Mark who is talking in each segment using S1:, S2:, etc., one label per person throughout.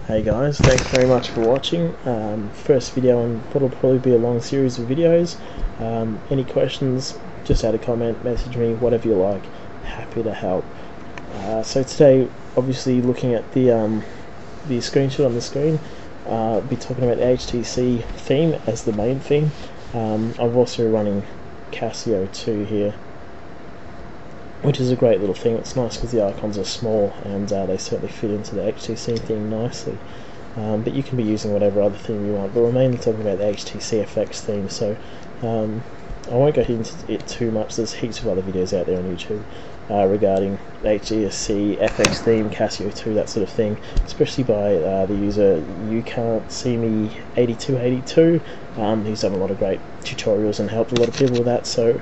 S1: Hey guys, thanks very much for watching. First video on what'll probably be a long series of videos. Any questions, just add a comment, message me, whatever you like. Happy to help. So today, obviously looking at the screenshot on the screen, I'll be talking about the HTC theme as the main theme. I'm also running Casio 2 here, which is a great little thing. It's nice because the icons are small and they certainly fit into the HTC theme nicely. But you can be using whatever other theme you want, but we're mainly talking about the HTC FX theme, so I won't go into it too much. There's heaps of other videos out there on YouTube regarding the HTC FX theme, Casio 2, that sort of thing, especially by the user You Can't See Me 8282. He's done a lot of great tutorials and helped a lot of people with that, so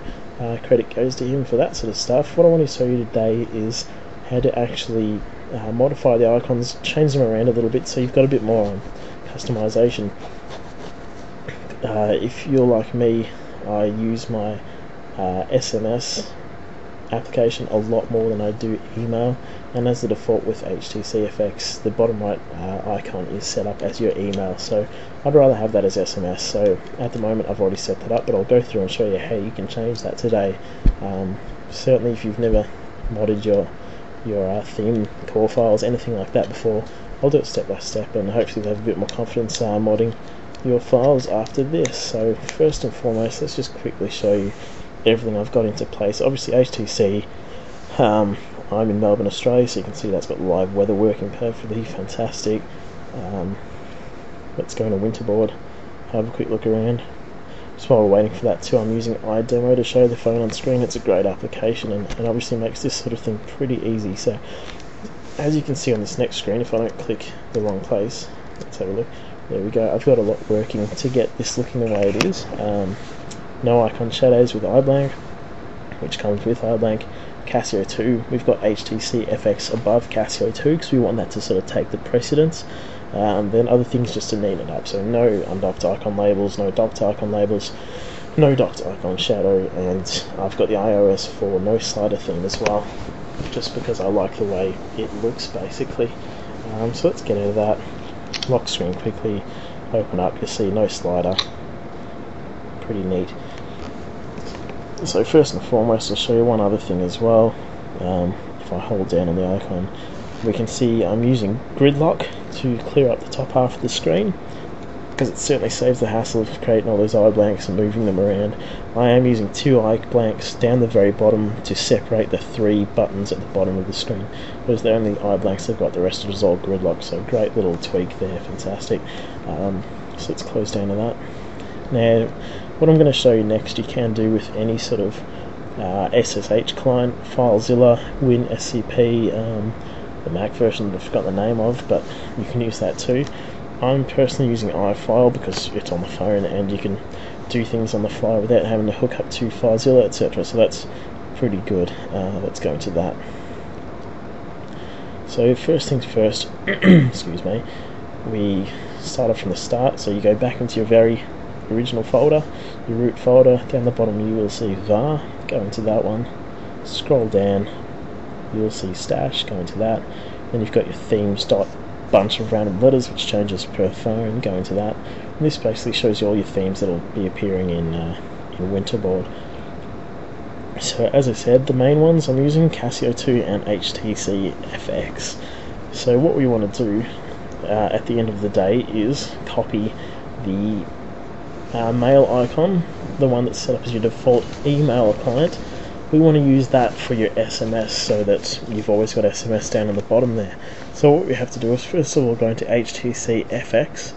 S1: credit goes to him for that sort of stuff. What I want to show you today is how to actually modify the icons, change them around a little bit so you've got a bit more customization. If you're like me, I use my SMS application a lot more than I do email, and as the default with HTC FX, the bottom right icon is set up as your email, so I'd rather have that as SMS. So at the moment I've already set that up, but I'll go through and show you how you can change that today. Certainly if you've never modded your theme core files, anything like that before, I'll do it step by step, and hopefully you'll have a bit more confidence modding your files after this. So first and foremost, let's just quickly show you everything I've got into place. Obviously HTC, I'm in Melbourne, Australia, so you can see that's got live weather working perfectly, fantastic. Let's go into Winterboard, have a quick look around. Just while we're waiting for that too, I'm using iDemo to show the phone on screen. It's a great application and obviously makes this sort of thing pretty easy. So as you can see on this next screen, if I don't click the wrong place, let's have a look. There we go. I've got a lot working to get this looking the way it is. No icon shadows with iBlank, which comes with iBlank. Casio 2, we've got HTC FX above Casio 2 because we want that to sort of take the precedence. Then other things just to neaten it up, so no undocked icon labels, no docked icon labels, no docked icon shadow, and I've got the iOS 4 no slider theme as well, just because I like the way it looks basically. So let's get out of that, lock screen quickly, open up, you'll see no slider, pretty neat. So first and foremost, I'll show you one other thing as well. If I hold down on the icon, we can see I'm using grid lock to clear up the top half of the screen, because it certainly saves the hassle of creating all those eye blanks and moving them around. I am using 2 eye blanks down the very bottom to separate the 3 buttons at the bottom of the screen. Those are the only eye blanks I've got, the rest of it is all grid lock, so great little tweak there, fantastic. So let's close down to that. Now, what I'm going to show you next you can do with any sort of SSH client, FileZilla, WinSCP, the Mac version I've forgot the name of, but you can use that too. I'm personally using iFile because it's on the phone and you can do things on the fly without having to hook up to FileZilla, etc. So that's pretty good. Let's go into that. So first things first, excuse me, we start off from the start. So you go back into your very original folder, your root folder. Down the bottom you will see var, go into that one, scroll down, you'll see stash, go into that. Then you've got your themes dot bunch of random letters which changes per phone, go into that. And this basically shows you all your themes that will be appearing in Winterboard. So as I said, the main ones I'm using Casio 2 and HTC FX. So what we want to do at the end of the day is copy the mail icon, the one that's set up as your default email client. We want to use that for your SMS so that you've always got SMS down on the bottom there. So what we have to do is first of all go into HTC FX.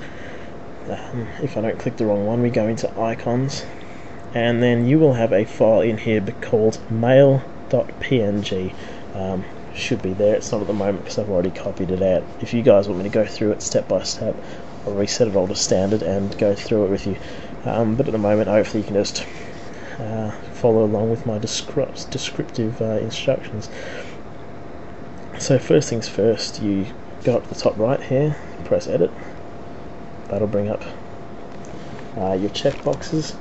S1: If I don't click the wrong one, we go into icons, and then you will have a file in here called mail.png. Should be there, it's not at the moment because I've already copied it out. If you guys want me to go through it step by step, I'll reset it all to standard and go through it with you. But at the moment, hopefully you can just follow along with my descriptive instructions. So first things first, you go up to the top right here, press edit. That'll bring up your check boxes.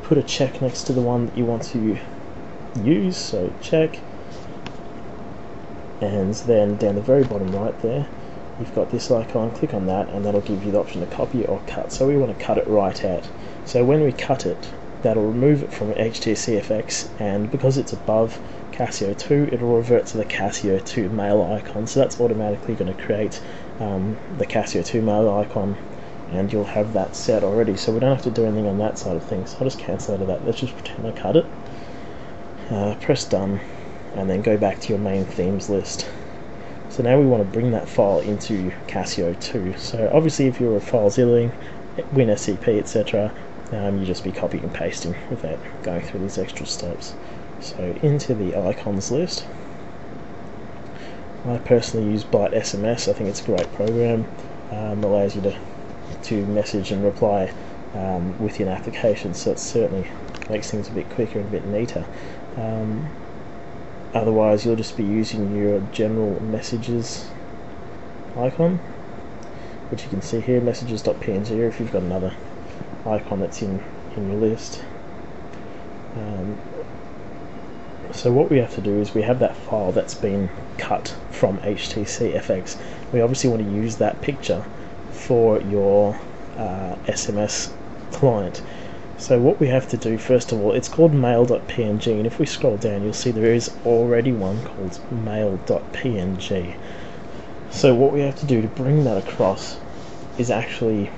S1: Put a check next to the one that you want to use, so check. And then down the very bottom right there, you've got this icon, click on that, and that'll give you the option to copy or cut. So we want to cut it right out. So when we cut it, that'll remove it from HTC FX, and because it's above Casio 2, it'll revert to the Casio 2 mail icon. So that's automatically going to create the Casio 2 mail icon, and you'll have that set already. So we don't have to do anything on that side of things. I'll just cancel out of that. Let's just pretend I cut it. Press done, and then go back to your main themes list. So now we want to bring that file into Casio 2. So obviously if you're a FileZilla, WinSCP, etc., you just be copying and pasting without going through these extra steps. So into the icons list. I personally use Byte SMS. I think it's a great program. Allows you to message and reply within applications, so it certainly makes things a bit quicker and a bit neater. Otherwise you'll just be using your general messages icon, which you can see here, messages.png, or if you've got another icon that's in your list. So what we have to do is we have that file that's been cut from HTC FX. We obviously want to use that picture for your SMS client. So what we have to do, first of all, it's called mail.png, and if we scroll down you'll see there is already one called mail.png. So what we have to do to bring that across is actually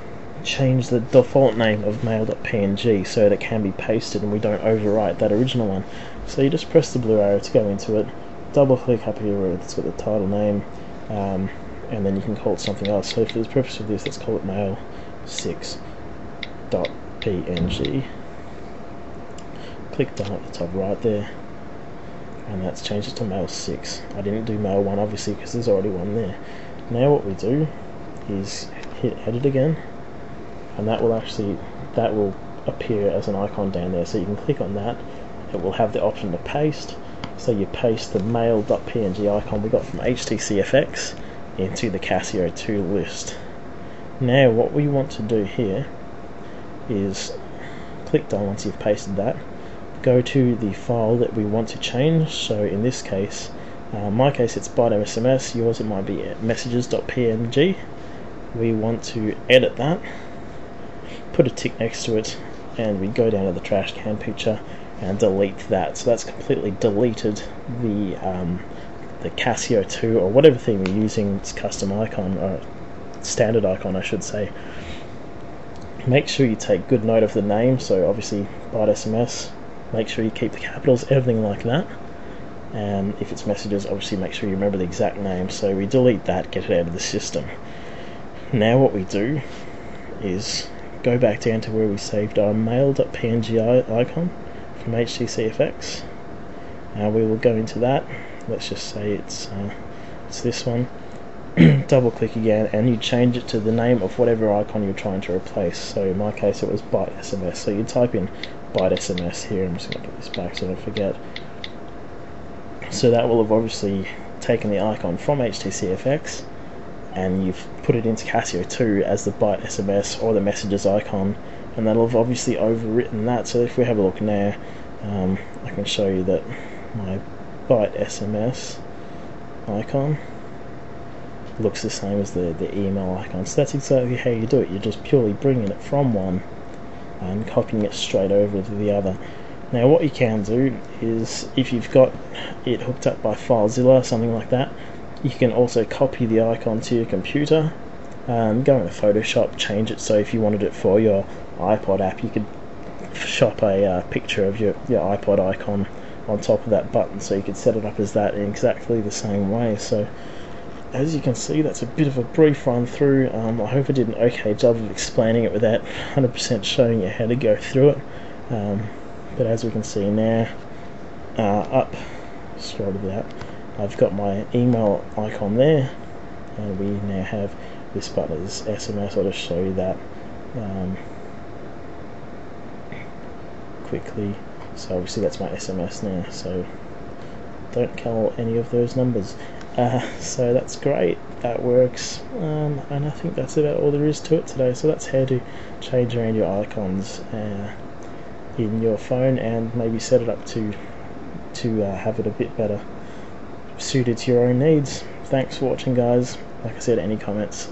S1: change the default name of mail.png so that it can be pasted and we don't overwrite that original one. So you just press the blue arrow to go into it, double click up here where it's got the title name, and then you can call it something else. So for the purpose of this, let's call it mail6.png. Click done at the top right there, and that's changed it to mail6. I didn't do mail1 obviously because there's already one there. Now what we do is hit edit again, and that will appear as an icon down there, so you can click on that. It will have the option to paste, so you paste the mail.png icon we got from HTC FX into the Casio 2 list. Now what we want to do here is click done once you've pasted that, go to the file that we want to change. So in this case, in my case it's Byte SMS, yours it might be messages.png. We want to edit that, put a tick next to it, and we go down to the trash can picture and delete that. So that's completely deleted the Casio 2 or whatever theme you're using, its custom icon, or standard icon I should say. Make sure you take good note of the name, so obviously Byte SMS, make sure you keep the capitals, everything like that. And if it's messages, obviously make sure you remember the exact name. So we delete that, get it out of the system. Now what we do is go back down to where we saved our mail.png icon from HTC FX. We will go into that. Let's just say it's this one. Double click again, and you change it to the name of whatever icon you're trying to replace. So in my case it was Byte SMS, so you type in Byte SMS here. I'm just going to put this back so I don't forget. So that will have obviously taken the icon from HTC FX and you've put it into Casio 2 as the Byte SMS or the messages icon, and that'll have obviously overwritten that. So if we have a look now, I can show you that my Byte SMS icon looks the same as the email icon. So that's exactly how you do it. You're just purely bringing it from one and copying it straight over to the other. Now what you can do is, if you've got it hooked up by FileZilla or something like that, you can also copy the icon to your computer, go into Photoshop, change it so if you wanted it for your iPod app, you could shop a picture of your iPod icon on top of that button, so you could set it up as that in exactly the same way. So as you can see, that's a bit of a brief run through. I hope I did an okay job of explaining it without 100% showing you how to go through it. But as we can see now, scroll to that, I've got my email icon there, and we now have this button as SMS. I'll just show you that quickly. So obviously that's my SMS now, so don't call any of those numbers. So that's great, that works, and I think that's about all there is to it today. So that's how to change around your icons in your phone, and maybe set it up to have it a bit better suited to your own needs. Thanks for watching, guys. like I said, any comments,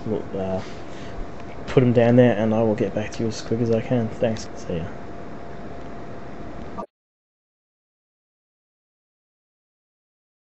S1: put them down there and I will get back to you as quick as I can. Thanks. See ya.